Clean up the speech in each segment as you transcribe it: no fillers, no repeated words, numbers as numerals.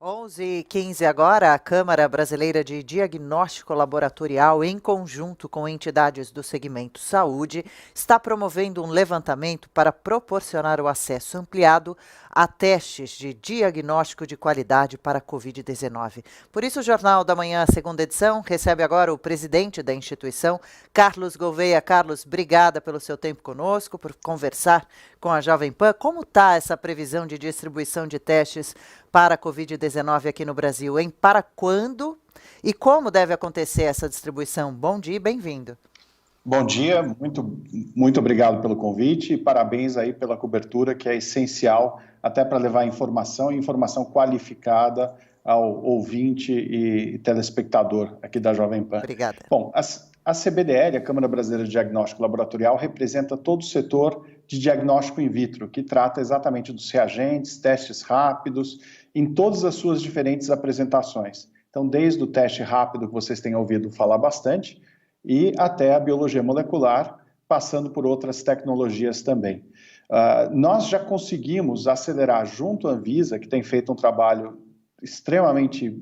11h15 agora, a Câmara Brasileira de Diagnóstico Laboratorial, em conjunto com entidades do segmento saúde, está promovendo um levantamento para proporcionar o acesso ampliado a testes de diagnóstico de qualidade para a Covid-19. Por isso, o Jornal da Manhã, segunda edição, recebe agora o presidente da instituição, Carlos Gouveia. Carlos, obrigada pelo seu tempo conosco, por conversar com a Jovem Pan. Como está essa previsão de distribuição de testes para a Covid-19 aqui no Brasil, hein? Para quando e como deve acontecer essa distribuição? Bom dia e bem-vindo. Bom dia, muito obrigado pelo convite e parabéns aí pela cobertura, que é essencial até para levar informação qualificada ao ouvinte e telespectador aqui da Jovem Pan. Obrigada. Bom, a CBDL, a Câmara Brasileira de Diagnóstico Laboratorial, representa todo o setor de diagnóstico in vitro, que trata exatamente dos reagentes, testes rápidos, em todas as suas diferentes apresentações. Então, desde o teste rápido, que vocês têm ouvido falar bastante, e até a biologia molecular, passando por outras tecnologias também. Nós já conseguimos acelerar junto à Anvisa, que tem feito um trabalho extremamente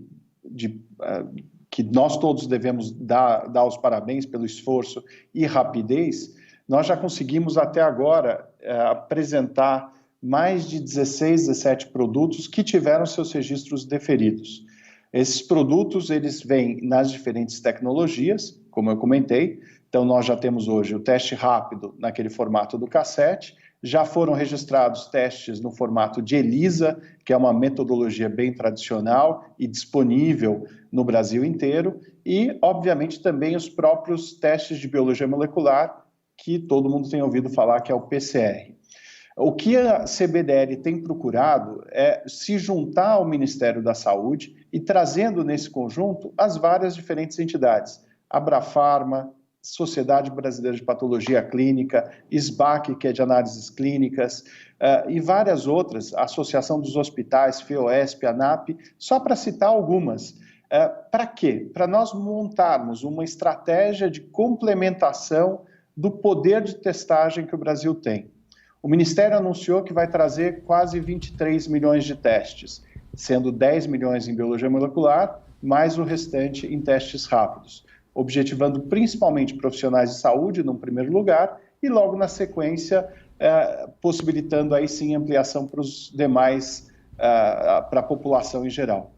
que nós todos devemos dar os parabéns pelo esforço e rapidez. Nós já conseguimos até agora apresentar mais de 16, 17 produtos que tiveram seus registros deferidos. Esses produtos, eles vêm nas diferentes tecnologias, como eu comentei. Então, nós já temos hoje o teste rápido naquele formato do cassete, já foram registrados testes no formato de ELISA, que é uma metodologia bem tradicional e disponível no Brasil inteiro, e, obviamente, também os próprios testes de biologia molecular, que todo mundo tem ouvido falar, que é o PCR. O que a CBDL tem procurado é se juntar ao Ministério da Saúde e trazendo nesse conjunto as várias diferentes entidades, Abrafarma, Sociedade Brasileira de Patologia Clínica, SBAC, que é de análises clínicas, e várias outras, Associação dos Hospitais, FEOESP, ANAP, só para citar algumas. Para quê? Para nós montarmos uma estratégia de complementação do poder de testagem que o Brasil tem. O Ministério anunciou que vai trazer quase 23 milhões de testes, sendo 10 milhões em biologia molecular, mais o restante em testes rápidos, objetivando principalmente profissionais de saúde, num primeiro lugar, e logo na sequência, possibilitando aí sim ampliação para os demais, para a população em geral.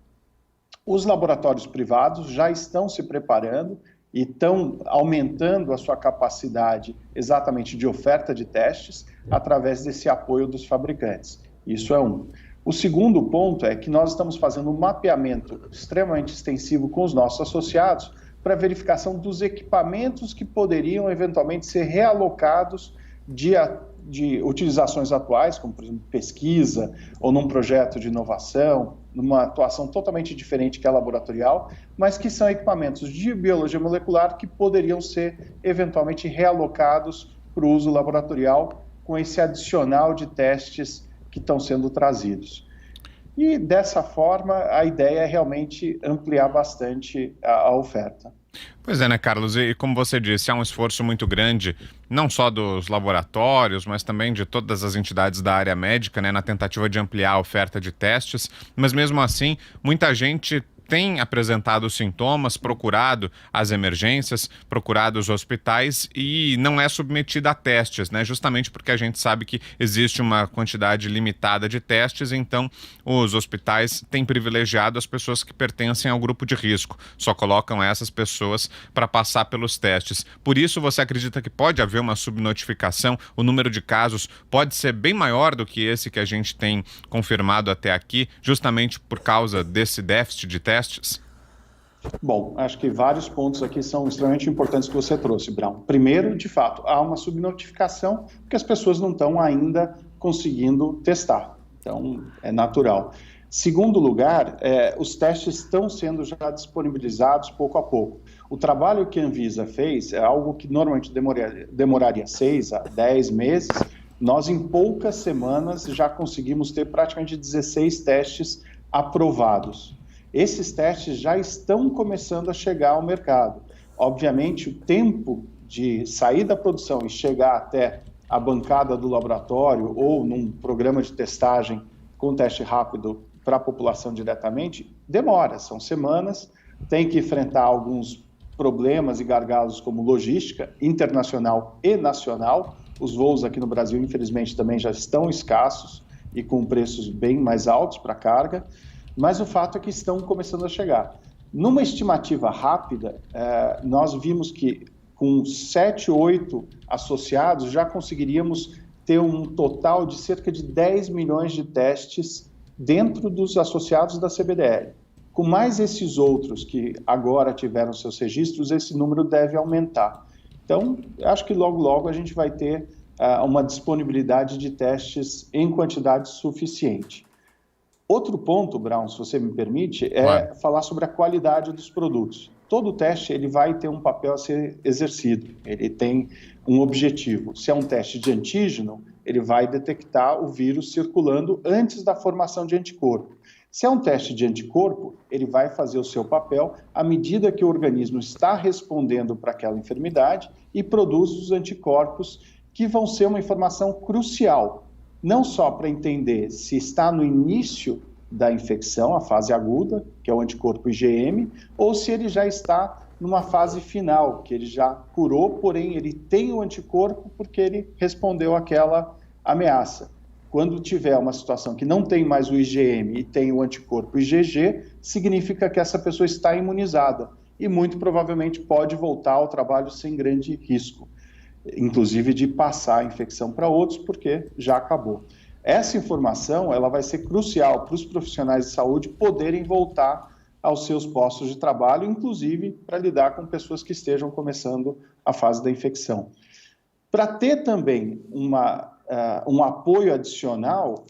Os laboratórios privados já estão se preparando e estão aumentando a sua capacidade exatamente de oferta de testes através desse apoio dos fabricantes. Isso é um. O segundo ponto é que nós estamos fazendo um mapeamento extremamente extensivo com os nossos associados para verificação dos equipamentos que poderiam eventualmente ser realocados de utilizações atuais, como por exemplo pesquisa ou num projeto de inovação, numa atuação totalmente diferente que a laboratorial, mas que são equipamentos de biologia molecular que poderiam ser eventualmente realocados para o uso laboratorial com esse adicional de testes que estão sendo trazidos. E dessa forma a ideia é realmente ampliar bastante a oferta. Pois é, né, Carlos? E como você disse, há um esforço muito grande, não só dos laboratórios, mas também de todas as entidades da área médica, né, na tentativa de ampliar a oferta de testes. Mas mesmo assim, muita gente tem apresentado sintomas, procurado as emergências, procurado os hospitais e não é submetida a testes, né? Justamente porque a gente sabe que existe uma quantidade limitada de testes, então os hospitais têm privilegiado as pessoas que pertencem ao grupo de risco, só colocam essas pessoas para passar pelos testes. Por isso, você acredita que pode haver uma subnotificação? O número de casos pode ser bem maior do que esse que a gente tem confirmado até aqui, justamente por causa desse déficit de testes? Bom, acho que vários pontos aqui são extremamente importantes que você trouxe, Brown. Primeiro, de fato, há uma subnotificação porque as pessoas não estão ainda conseguindo testar. Então, é natural. Segundo lugar, os testes estão sendo já disponibilizados pouco a pouco. O trabalho que a Anvisa fez é algo que normalmente demoraria 6 a 10 meses. Nós, em poucas semanas, já conseguimos ter praticamente 16 testes aprovados. Esses testes já estão começando a chegar ao mercado. Obviamente, o tempo de sair da produção e chegar até a bancada do laboratório ou num programa de testagem com teste rápido para a população diretamente, demora, são semanas, tem que enfrentar alguns problemas e gargalos como logística internacional e nacional. Os voos aqui no Brasil, infelizmente, também já estão escassos e com preços bem mais altos para a carga, mas o fato é que estão começando a chegar. Numa estimativa rápida, nós vimos que com 7, 8 associados já conseguiríamos ter um total de cerca de 10 milhões de testes dentro dos associados da CBDL. Com mais esses outros que agora tiveram seus registros, esse número deve aumentar. Então, acho que logo, logo a gente vai ter uma disponibilidade de testes em quantidade suficiente. Outro ponto, Brown, se você me permite, é falar sobre a qualidade dos produtos. Todo teste ele vai ter um papel a ser exercido, ele tem um objetivo. Se é um teste de antígeno, ele vai detectar o vírus circulando antes da formação de anticorpo. Se é um teste de anticorpo, ele vai fazer o seu papel à medida que o organismo está respondendo para aquela enfermidade e produz os anticorpos, que vão ser uma informação crucial, não só para entender se está no início da infecção, a fase aguda, que é o anticorpo IgM, ou se ele já está numa fase final, que ele já curou, porém ele tem o anticorpo porque ele respondeu àquela ameaça. Quando tiver uma situação que não tem mais o IgM e tem o anticorpo IgG, significa que essa pessoa está imunizada e muito provavelmente pode voltar ao trabalho sem grande risco, inclusive de passar a infecção para outros, porque já acabou. Essa informação ela vai ser crucial para os profissionais de saúde poderem voltar aos seus postos de trabalho, inclusive para lidar com pessoas que estejam começando a fase da infecção. Para ter também um apoio adicional,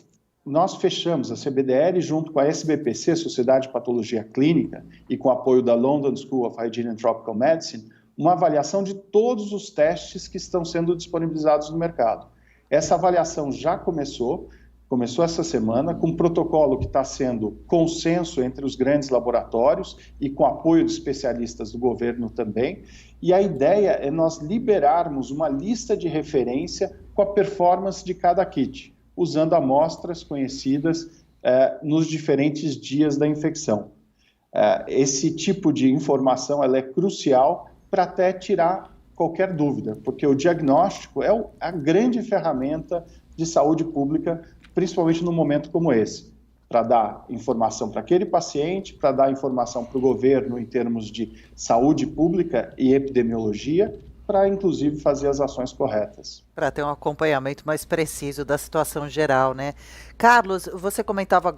nós fechamos a CBDL junto com a SBPC, Sociedade de Patologia Clínica, e com o apoio da London School of Hygiene and Tropical Medicine, uma avaliação de todos os testes que estão sendo disponibilizados no mercado. Essa avaliação já começou essa semana, com um protocolo que está sendo consenso entre os grandes laboratórios e com apoio de especialistas do governo também. E a ideia é nós liberarmos uma lista de referência com a performance de cada kit, usando amostras conhecidas nos diferentes dias da infecção. Esse tipo de informação ela é crucial para até tirar qualquer dúvida, porque o diagnóstico é a grande ferramenta de saúde pública, principalmente num momento como esse, para dar informação para aquele paciente, para dar informação para o governo em termos de saúde pública e epidemiologia, para inclusive fazer as ações corretas. Para ter um acompanhamento mais preciso da situação geral, né? Carlos, o senhor comentava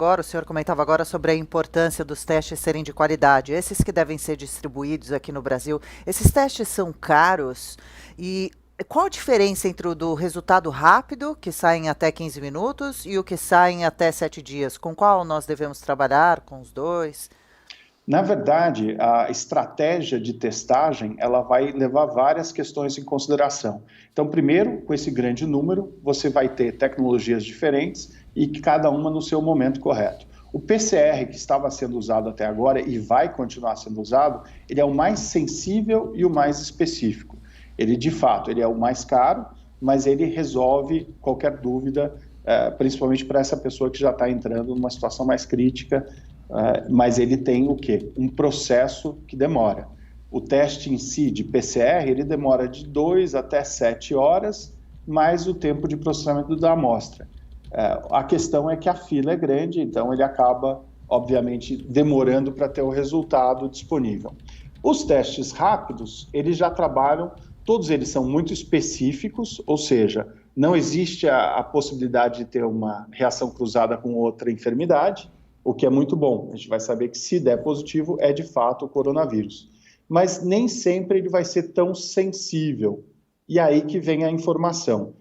agora sobre a importância dos testes serem de qualidade. Esses que devem ser distribuídos aqui no Brasil, esses testes são caros e qual a diferença entre o do resultado rápido, que sai em até 15 minutos, e o que sai em até 7 dias? Com qual nós devemos trabalhar? Com os dois? Na verdade, a estratégia de testagem, ela vai levar várias questões em consideração. Então, primeiro, com esse grande número, você vai ter tecnologias diferentes e cada uma no seu momento correto. O PCR que estava sendo usado até agora e vai continuar sendo usado, ele é o mais sensível e o mais específico. Ele, de fato, ele é o mais caro, mas ele resolve qualquer dúvida, principalmente para essa pessoa que já está entrando numa situação mais crítica, mas ele tem o quê? Um processo que demora. O teste em si de PCR, ele demora de 2 até 7 horas, mais o tempo de processamento da amostra. A questão é que a fila é grande, então ele acaba, obviamente, demorando para ter o resultado disponível. Os testes rápidos, eles já trabalham, todos eles são muito específicos, ou seja, não existe a possibilidade de ter uma reação cruzada com outra enfermidade, o que é muito bom. A gente vai saber que se der positivo é de fato o coronavírus. Mas nem sempre ele vai ser tão sensível. E aí que vem a informação.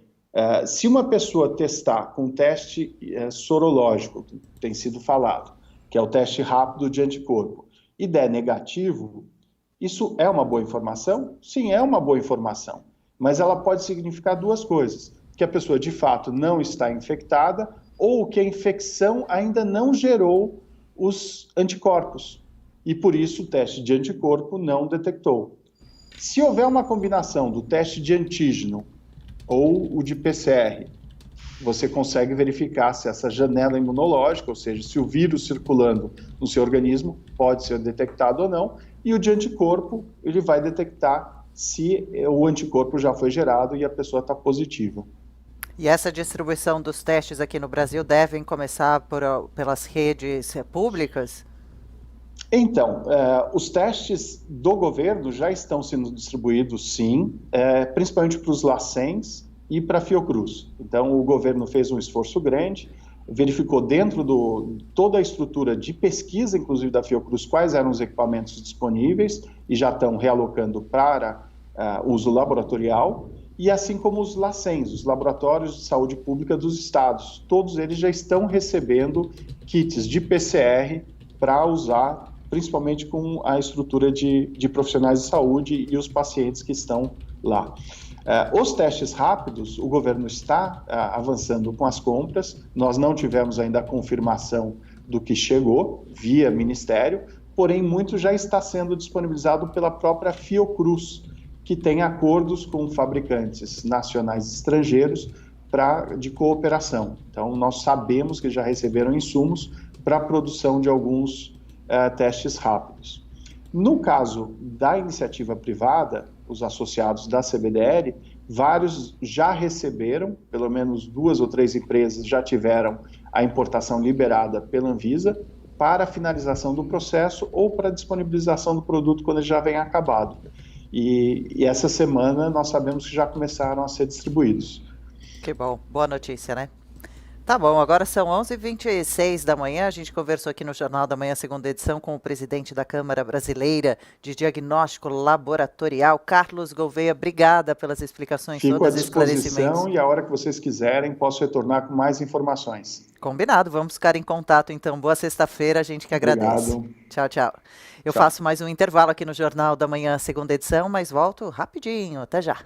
Se uma pessoa testar com teste sorológico, que tem sido falado, que é o teste rápido de anticorpo, e der negativo, isso é uma boa informação? Sim, é uma boa informação. Mas ela pode significar duas coisas. Que a pessoa de fato não está infectada ou que a infecção ainda não gerou os anticorpos. E por isso o teste de anticorpo não detectou. Se houver uma combinação do teste de antígeno ou o de PCR você consegue verificar se essa janela imunológica, ou seja, se o vírus circulando no seu organismo pode ser detectado ou não, e o de anticorpo, ele vai detectar se o anticorpo já foi gerado e a pessoa está positiva. E essa distribuição dos testes aqui no Brasil devem começar pelas redes públicas? Então, os testes do governo já estão sendo distribuídos, sim, principalmente para os LACENs e para a Fiocruz. Então, o governo fez um esforço grande, verificou dentro de toda a estrutura de pesquisa, inclusive da Fiocruz, quais eram os equipamentos disponíveis e já estão realocando para uso laboratorial, e assim como os LACENs, os Laboratórios de Saúde Pública dos Estados. Todos eles já estão recebendo kits de PCR para usar, principalmente com a estrutura de profissionais de saúde e os pacientes que estão lá. Os testes rápidos, o governo está avançando com as compras, nós não tivemos ainda a confirmação do que chegou via Ministério, porém muito já está sendo disponibilizado pela própria Fiocruz, que tem acordos com fabricantes nacionais e estrangeiros de cooperação. Então, nós sabemos que já receberam insumos para a produção de alguns testes rápidos. No caso da iniciativa privada, os associados da CBDL, vários já receberam, pelo menos 2 ou 3 empresas já tiveram a importação liberada pela Anvisa para a finalização do processo ou para a disponibilização do produto quando ele já vem acabado. E essa semana nós sabemos que já começaram a ser distribuídos. Que bom, boa notícia, né? Tá bom, agora são 11h26 da manhã, a gente conversou aqui no Jornal da Manhã, segunda edição, com o presidente da Câmara Brasileira de Diagnóstico Laboratorial, Carlos Gouveia. Obrigada pelas explicações, Fico todos à os esclarecimentos. disposição e a hora que vocês quiserem posso retornar com mais informações. Combinado, vamos ficar em contato então. Boa sexta-feira, a gente que agradece. Obrigado. Tchau, tchau. Eu Tchau. faço mais um intervalo aqui no Jornal da Manhã, segunda edição, mas volto rapidinho. Até já.